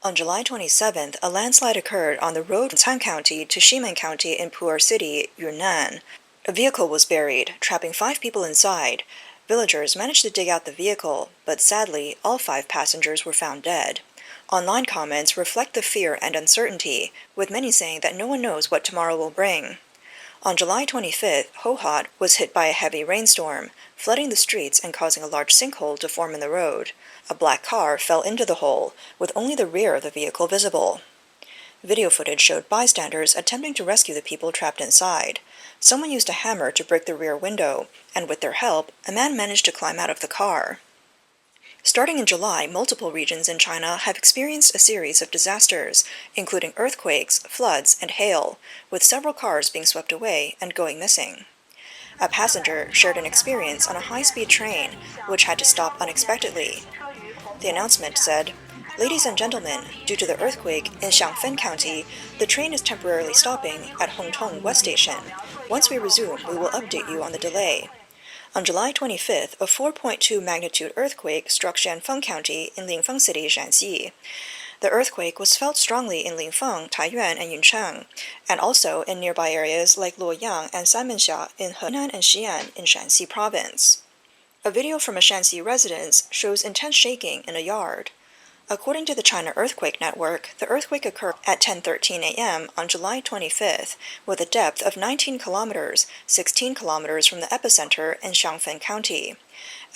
On July 27th, a landslide occurred on the road from Lancang County to Ximeng County in Pu'er City, Yunnan. A vehicle was buried, trapping 5 people inside. Villagers managed to dig out the vehicle, but sadly, all 5 passengers were found dead. Online comments reflect the fear and uncertainty, with many saying that no one knows what tomorrow will bring. On July 25th, Hohhot was hit by a heavy rainstorm, flooding the streets and causing a large sinkhole to form in the road. A black car fell into the hole, with only the rear of the vehicle visible. Video footage showed bystanders attempting to rescue the people trapped inside. Someone used a hammer to break the rear window, and with their help, a man managed to climb out of the car. Starting in July, multiple regions in China have experienced a series of disasters, including earthquakes, floods, and hail, with several cars being swept away and going missing. A passenger shared an experience on a high-speed train, which had to stop unexpectedly. The announcement said, "Ladies and gentlemen, due to the earthquake in Ximeng County, the train is temporarily stopping at Hongtong West Station. Once we resume, we will update you on the delay." On July 25th, a 4.2 magnitude earthquake struck Ximeng County in Lancang City, Shanxi. The earthquake was felt strongly in Linfeng, Taiyuan, and Yuncheng, and also in nearby areas like Luoyang and Sanmenxia in Henan and Xi'an in Shanxi Province. A video from a Shanxi residence shows intense shaking in a yard. According to the China Earthquake Network, the earthquake occurred at 10:13 a.m. on July 25th, with a depth of 19 kilometers, 16 kilometers from the epicenter in Ximeng County.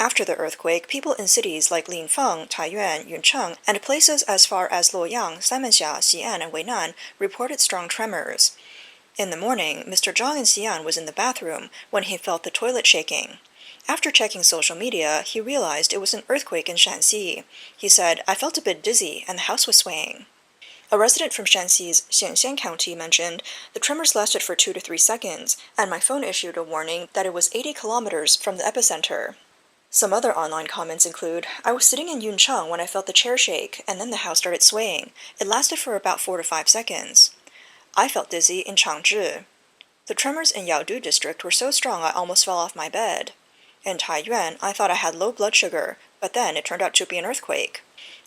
After the earthquake, people in cities like Linfeng, Taiyuan, Yuncheng, and places as far as Luoyang, Sanmenxia, Xi'an, and Weinan reported strong tremors. In the morning, Mr. Zhang in Xi'an was in the bathroom when he felt the toilet shaking. After checking social media, he realized it was an earthquake in Shanxi. He said, "I felt a bit dizzy and the house was swaying." A resident from Shanxi's Ximeng County mentioned, "The tremors lasted for 2 to 3 seconds, and my phone issued a warning that it was 80 kilometers from the epicenter." Some other online comments include, "I was sitting in Yuncheng when I felt the chair shake, and then the house started swaying. It lasted for about 4 to 5 seconds. I felt dizzy in Changzhi. The tremors in Yaodu district were so strong I almost fell off my bed. In Taiyuan, I thought I had low blood sugar, but then it turned out to be an earthquake."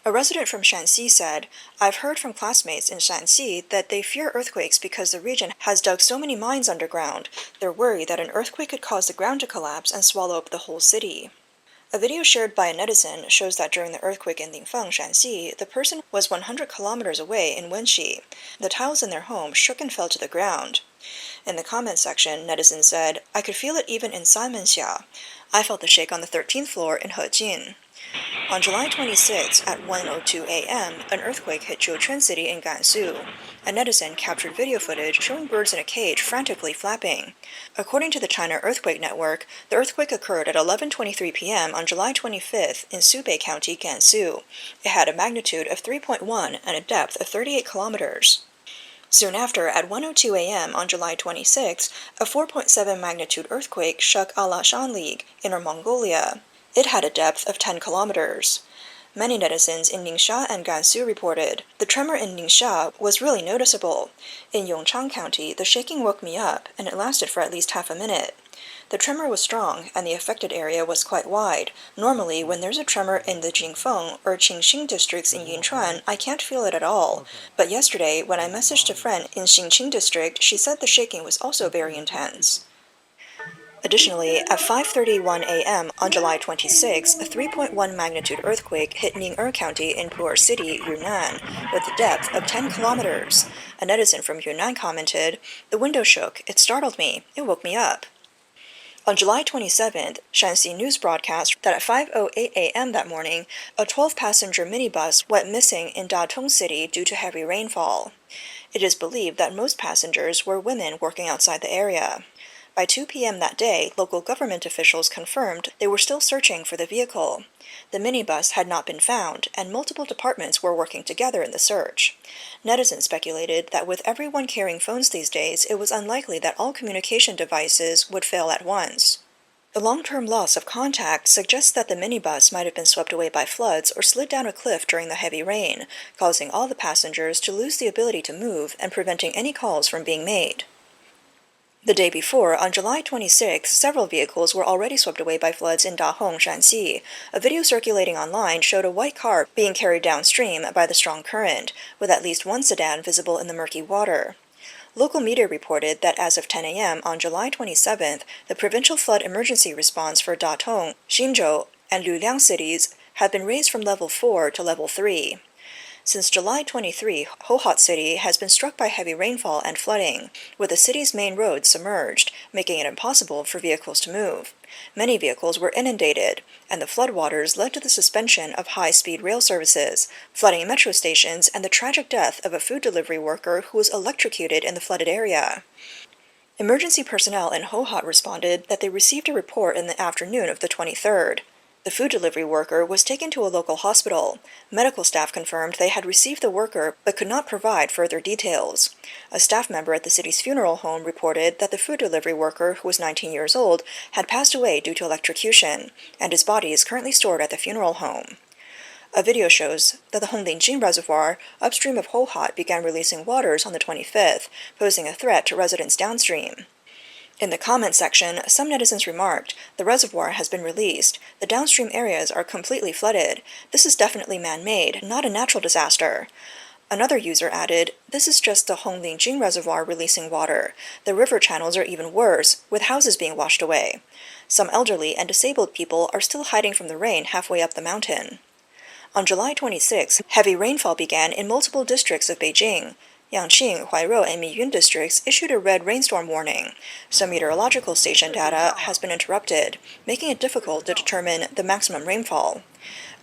A resident from Shanxi said, "I've heard from classmates in Shanxi that they fear earthquakes because the region has dug so many mines underground. They're worried that an earthquake could cause the ground to collapse and swallow up the whole city." A video shared by a netizen shows that during the earthquake in Linfeng, Shanxi, the person was 100 kilometers away in Wenxi. The tiles in their home shook and fell to the ground. In the comment section, netizens said, "I could feel it even in Sanmenxia. I felt the shake on the 13th floor in Hejin." On July 26 at 1:02 a.m., an earthquake hit Jiuquan City in Gansu. A netizen captured video footage showing birds in a cage frantically flapping. According to the China Earthquake Network, the earthquake occurred at 11:23 p.m. on July 25th in Subei County, Gansu. It had a magnitude of 3.1 and a depth of 38 kilometers. Soon after, at 1:02 a.m. on July 26, a 4.7 magnitude earthquake shook Alashan, Inner Mongolia. It had a depth of 10 kilometers. Many netizens in Ningxia and Gansu reported, "The tremor in Ningxia was really noticeable. In Lancang County, the shaking woke me up, and it lasted for at least half a minute. The tremor was strong, and the affected area was quite wide. Normally, when there's a tremor in the Jingfeng or Qingxing districts in Yunchuan, I can't feel it at all. But yesterday, when I messaged a friend in Xingqing district, she said the shaking was also very intense." Additionally, at 5:31 a.m. on July 26, a 3.1 magnitude earthquake hit Pu'er County in Pu'er City, Yunnan, with a depth of 10 kilometers. A netizen from Yunnan commented, "The window shook. It startled me. It woke me up." On July 27th, Shanxi News broadcast that at 5:08 a.m. that morning, a 12-passenger minibus went missing in Datong City due to heavy rainfall. It is believed that most passengers were women working outside the area. By 2 p.m. that day, local government officials confirmed they were still searching for the vehicle. The minibus had not been found, and multiple departments were working together in the search. Netizens speculated that with everyone carrying phones these days, it was unlikely that all communication devices would fail at once. The long-term loss of contact suggests that the minibus might have been swept away by floods or slid down a cliff during the heavy rain, causing all the passengers to lose the ability to move and preventing any calls from being made. The day before, on July 26, several vehicles were already swept away by floods in Dahong, Shanxi. A video circulating online showed a white car being carried downstream by the strong current, with at least one sedan visible in the murky water. Local media reported that as of 10 a.m. on July 27th, the provincial flood emergency response for Datong, Xinzhou, and Luliang cities had been raised from level 4 to level 3. Since July 23, Pu'er City has been struck by heavy rainfall and flooding, with the city's main roads submerged, making it impossible for vehicles to move. Many vehicles were inundated, and the floodwaters led to the suspension of high-speed rail services, flooding metro stations, and the tragic death of a food delivery worker who was electrocuted in the flooded area. Emergency personnel in Pu'er responded that they received a report in the afternoon of the 23rd. The food delivery worker was taken to a local hospital. Medical staff confirmed they had received the worker but could not provide further details. A staff member at the city's funeral home reported that the food delivery worker, who was 19 years old, had passed away due to electrocution, and his body is currently stored at the funeral home. A video shows that the Honglin Reservoir, upstream of Pu'er, began releasing waters on the 25th, posing a threat to residents downstream. In the comment section, some netizens remarked, "The reservoir has been released. The downstream areas are completely flooded. This is definitely man-made, not a natural disaster." Another user added, "This is just the Honglin Reservoir releasing water. The river channels are even worse, with houses being washed away. Some elderly and disabled people are still hiding from the rain halfway up the mountain." On July 26, heavy rainfall began in multiple districts of Beijing. Yangqing, Huairou, and Miyun districts issued a red rainstorm warning. Some meteorological station data has been interrupted, making it difficult to determine the maximum rainfall.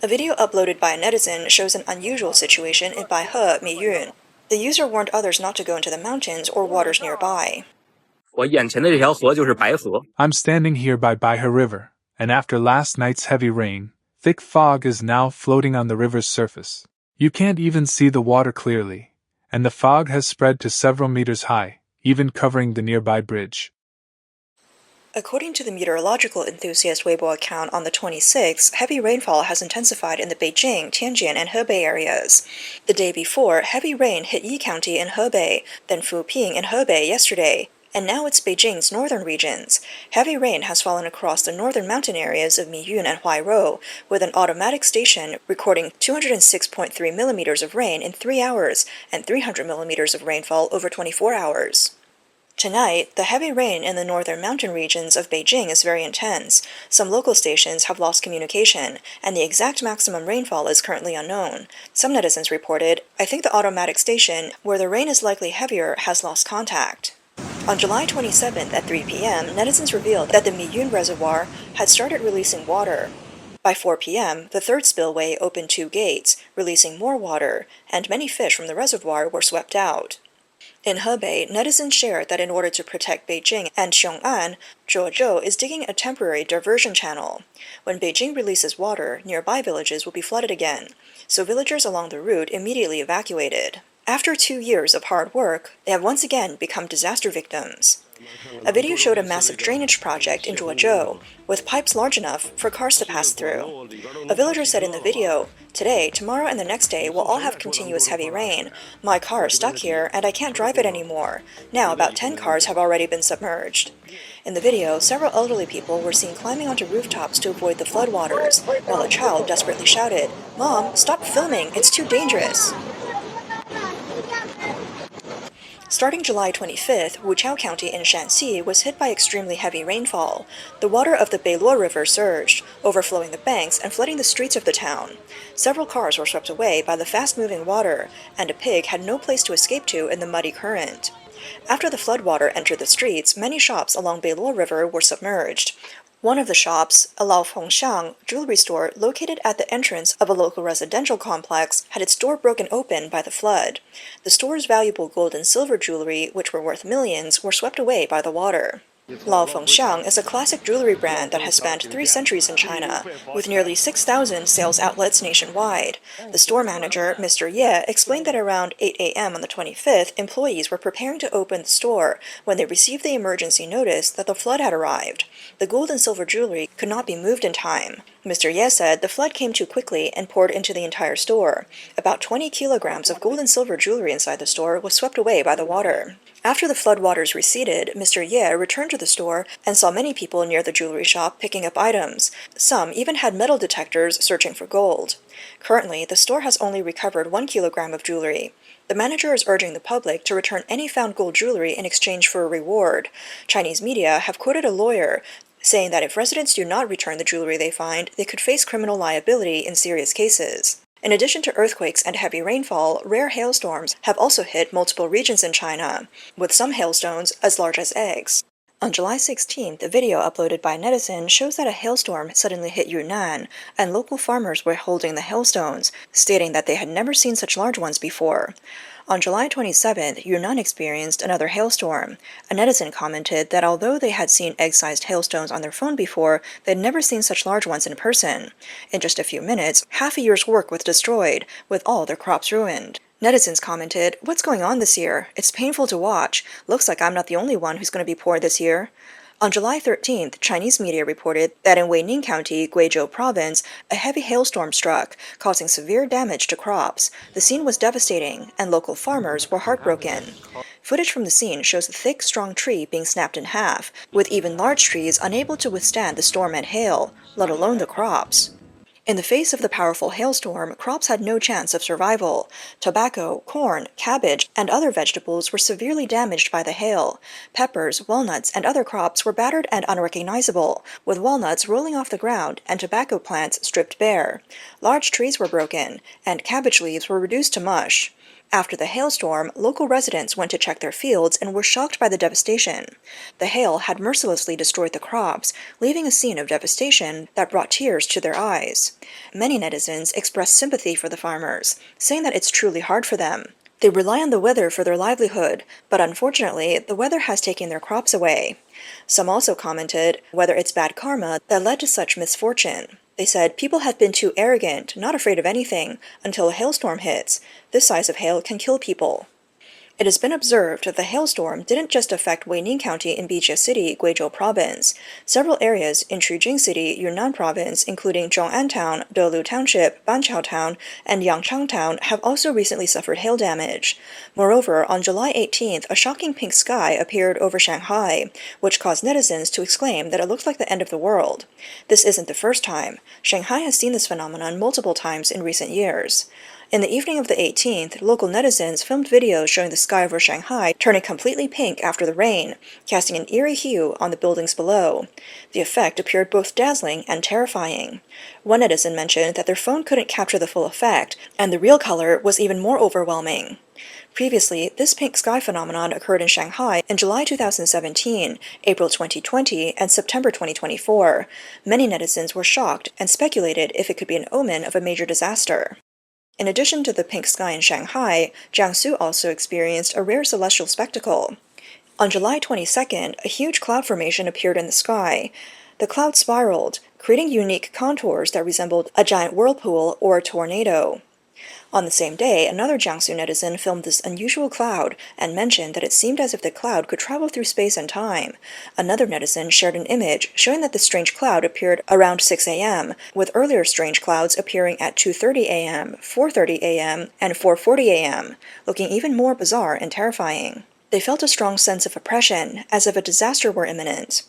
A video uploaded by a netizen shows an unusual situation in Baihe, Miyun. The user warned others not to go into the mountains or waters nearby. I'm standing here by Baihe River, and after last night's heavy rain, thick fog is now floating on the river's surface. You can't even see the water clearly, and the fog has spread to several meters high, even covering the nearby bridge. According to the meteorological enthusiast Weibo account on the 26th, heavy rainfall has intensified in the Beijing, Tianjin, and Hebei areas. The day before, heavy rain hit Yi County in Hebei, then Fuping in Hebei yesterday, and now it's Beijing's northern regions. Heavy rain has fallen across the northern mountain areas of Miyun and Huairou, with an automatic station recording 206.3 millimeters of rain in 3 hours and 300 millimeters of rainfall over 24 hours. Tonight, the heavy rain in the northern mountain regions of Beijing is very intense. Some local stations have lost communication, and the exact maximum rainfall is currently unknown. Some netizens reported, "I think the automatic station, where the rain is likely heavier, has lost contact." On July 27th at 3 p.m., netizens revealed that the Miyun Reservoir had started releasing water. By 4 p.m., the third spillway opened 2 gates, releasing more water, and many fish from the reservoir were swept out. In Hebei, netizens shared that in order to protect Beijing and Xiong'an, Zhuozhou is digging a temporary diversion channel. When Beijing releases water, nearby villages will be flooded again, so villagers along the route immediately evacuated. After 2 years of hard work, they have once again become disaster victims. A video showed a massive drainage project in Zhuozhou, with pipes large enough for cars to pass through. A villager said in the video, "Today, tomorrow, and the next day will all have continuous heavy rain. My car is stuck here, and I can't drive it anymore. Now about 10 cars have already been submerged." In the video, several elderly people were seen climbing onto rooftops to avoid the floodwaters, while a child desperately shouted, "Mom, stop filming, it's too dangerous." Starting July 25th, Wuqiao County in Shanxi was hit by extremely heavy rainfall. The water of the Beiluo River surged, overflowing the banks and flooding the streets of the town. Several cars were swept away by the fast-moving water, and a pig had no place to escape to in the muddy current. After the floodwater entered the streets, many shops along Beiluo River were submerged. One of the shops, a Laofengxiang jewelry store located at the entrance of a local residential complex, had its door broken open by the flood. The store's valuable gold and silver jewelry, which were worth millions, were swept away by the water. Laofengxiang is a classic jewelry brand that has spanned 3 centuries in China, with nearly 6,000 sales outlets nationwide. The store manager, Mr. Ye, explained that around 8 a.m. on the 25th, employees were preparing to open the store when they received the emergency notice that the flood had arrived. The gold and silver jewelry could not be moved in time. Mr. Ye said the flood came too quickly and poured into the entire store. About 20 kilograms of gold and silver jewelry inside the store was swept away by the water. After the floodwaters receded, Mr. Ye returned to the store and saw many people near the jewelry shop picking up items. Some even had metal detectors searching for gold. Currently, the store has only recovered 1 kilogram of jewelry. The manager is urging the public to return any found gold jewelry in exchange for a reward. Chinese media have quoted a lawyer saying that if residents do not return the jewelry they find, they could face criminal liability in serious cases. In addition to earthquakes and heavy rainfall, rare hailstorms have also hit multiple regions in China, with some hailstones as large as eggs. On July 16th, a video uploaded by a netizen shows that a hailstorm suddenly hit Yunnan, and local farmers were holding the hailstones, stating that they had never seen such large ones before. On July 27th, Yunnan experienced another hailstorm. A netizen commented that although they had seen egg-sized hailstones on their phone before, they had never seen such large ones in person. In just a few minutes, half a year's work was destroyed, with all their crops ruined. Netizens commented, "What's going on this year? It's painful to watch. Looks like I'm not the only one who's going to be poor this year." On July 13th, Chinese media reported that in Weiming County, Guizhou Province, a heavy hailstorm struck, causing severe damage to crops. The scene was devastating, and local farmers were heartbroken. Footage from the scene shows a thick, strong tree being snapped in half, with even large trees unable to withstand the storm and hail, let alone the crops. In the face of the powerful hailstorm, crops had no chance of survival. Tobacco, corn, cabbage, and other vegetables were severely damaged by the hail. Peppers, walnuts, and other crops were battered and unrecognizable, with walnuts rolling off the ground and tobacco plants stripped bare. Large trees were broken, and cabbage leaves were reduced to mush. After the hailstorm, local residents went to check their fields and were shocked by the devastation. The hail had mercilessly destroyed the crops, leaving a scene of devastation that brought tears to their eyes. Many netizens expressed sympathy for the farmers, saying that it's truly hard for them. They rely on the weather for their livelihood, but unfortunately, the weather has taken their crops away. Some also commented whether it's bad karma that led to such misfortune. They said people have been too arrogant, not afraid of anything, until a hailstorm hits. This size of hail can kill people. It has been observed that the hailstorm didn't just affect Weiming County in Pu'er City, Guizhou Province. Several areas in Ximeng City, Yunnan Province, including Zhong'an Town, Dolu Township, Banqiao Town, and Lancang Town, have also recently suffered hail damage. Moreover, on July 18th, a shocking pink sky appeared over Shanghai, which caused netizens to exclaim that it looked like the end of the world. This isn't the first time. Shanghai has seen this phenomenon multiple times in recent years. In the evening of the 18th, local netizens filmed videos showing the sky over Shanghai turning completely pink after the rain, casting an eerie hue on the buildings below. The effect appeared both dazzling and terrifying. One netizen mentioned that their phone couldn't capture the full effect, and the real color was even more overwhelming. Previously, this pink sky phenomenon occurred in Shanghai in July 2017, April 2020, and September 2024. Many netizens were shocked and speculated if it could be an omen of a major disaster. In addition to the pink sky in Shanghai, Jiangsu also experienced a rare celestial spectacle. On July 22nd, a huge cloud formation appeared in the sky. The cloud spiraled, creating unique contours that resembled a giant whirlpool or a tornado. On the same day, another Jiangsu netizen filmed this unusual cloud and mentioned that it seemed as if the cloud could travel through space and time. Another netizen shared an image showing that the strange cloud appeared around 6 a.m., with earlier strange clouds appearing at 2:30 a.m., 4:30 a.m., and 4:40 a.m., looking even more bizarre and terrifying. They felt a strong sense of oppression, as if a disaster were imminent.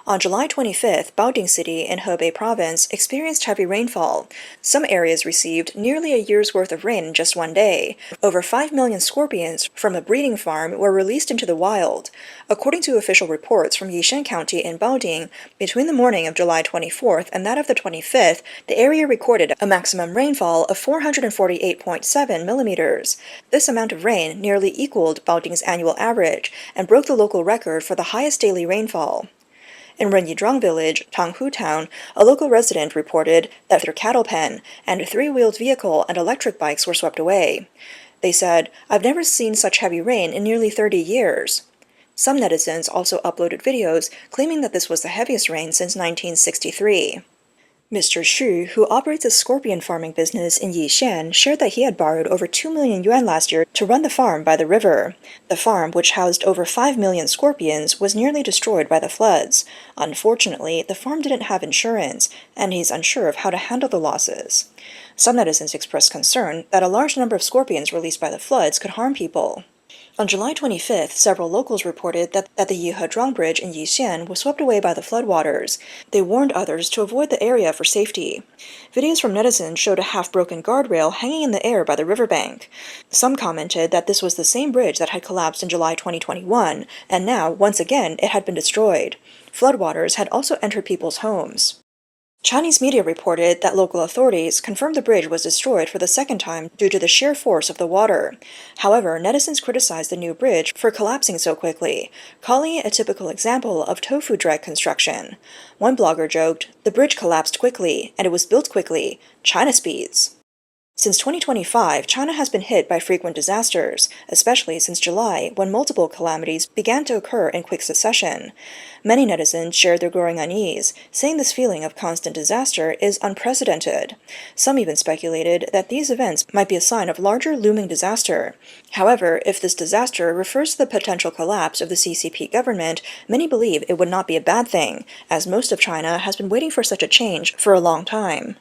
On July 25th, Beijing City in Hebei Province experienced heavy rainfall. Some areas received nearly a year's worth of rain in just one day. Over 5 million scorpions from a breeding farm were released into the wild. According to official reports from Ximeng County in Beijing, between the morning of July 24th and that of the 25th, the area recorded a maximum rainfall of 448.7 millimeters. This amount of rain nearly equaled Beijing's annual average and broke the local record for the highest daily rainfall. In Renyidrong Village, Tanghu Town, a local resident reported that their cattle pen and a three-wheeled vehicle and electric bikes were swept away. They said, "I've never seen such heavy rain in nearly 30 years. Some netizens also uploaded videos claiming that this was the heaviest rain since 1963. Mr. Xu, who operates a scorpion farming business in Yixian, shared that he had borrowed over 2 million yuan last year to run the farm by the river. The farm, which housed over 5 million scorpions, was nearly destroyed by the floods. Unfortunately, the farm didn't have insurance, and he's unsure of how to handle the losses. Some netizens expressed concern that a large number of scorpions released by the floods could harm people. On July 25th, several locals reported that the Yihezhuang Bridge in Yixian was swept away by the floodwaters. They warned others to avoid the area for safety. Videos from netizens showed a half-broken guardrail hanging in the air by the riverbank. Some commented that this was the same bridge that had collapsed in July 2021, and now, once again, it had been destroyed. Floodwaters had also entered people's homes. Chinese media reported that local authorities confirmed the bridge was destroyed for the second time due to the sheer force of the water. However, netizens criticized the new bridge for collapsing so quickly, calling it a typical example of tofu drag construction. One blogger joked, "The bridge collapsed quickly, and it was built quickly. China speeds." Since 2025, China has been hit by frequent disasters, especially since July, when multiple calamities began to occur in quick succession. Many netizens shared their growing unease, saying this feeling of constant disaster is unprecedented. Some even speculated that these events might be a sign of larger looming disaster. However, if this disaster refers to the potential collapse of the CCP government, many believe it would not be a bad thing, as most of China has been waiting for such a change for a long time.